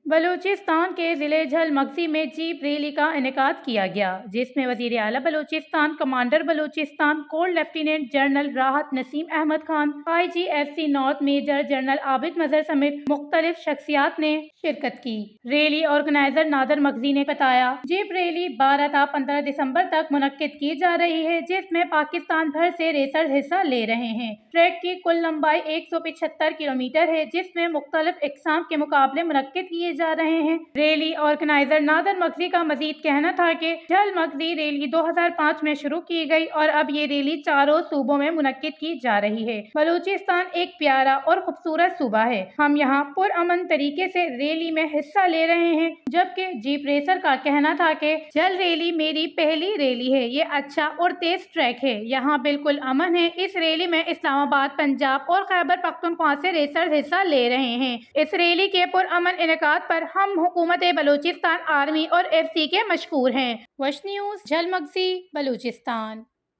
बलूचिस्तान के जिले झलमक्सी में जीप रैली का इनेकाद किया गया, जिसमें वजीर आला Balochistan, commander Balochistan, corps lieutenant general Rahat Naseem Ahmed Khan, IGFC north major general Abid Mazhar समेत मुख्तलिफ शख्सियात ने शिरकत की। रैली ऑर्गेनाइजर नादर मगजी ने बताया, जीप रैली 12 था 15 दिसंबर तक मुनक्किद की जा रही है, जिसमें पाकिस्तान भर से रेसर हिस्सा ले रहे हैं। ट्रैक की कुल लंबाई 175 किलोमीटर है, जिसमें मुख्तलिफ इकसाम के मुकाबले मुनक्किद किए जा रहे हैं। रैली ऑर्गेनाइजर नादर मगजी का मजीद कहना था कि झलमक्सी रैली 2005 में शुरू की गई और अब ये रैली चारों सूबों में मुनक्किद की जा रही है। बलूचिस्तान एक प्यारा और खूबसूरत सूबा है। हम यहाँ पुरअमन तरीके से रैली में हिस्सा ले रहे हैं। जबकि जीप रेसर का कहना था कि झल रैली मेरी पहली रैली है, ये अच्छा और तेज ट्रैक है, यहाँ बिल्कुल अमन है। इस रैली में इस्लामाबाद, पंजाब और खैबर पख्तूनख्वा से रेसर हिस्सा ले रहे हैं। इस रैली के पुरअमन इनेकाद पर हम हुकूमत बलूचिस्तान, आर्मी और FC के मशकूर हैं। वश न्यूज़, झलमक्सी, बलूचिस्तान।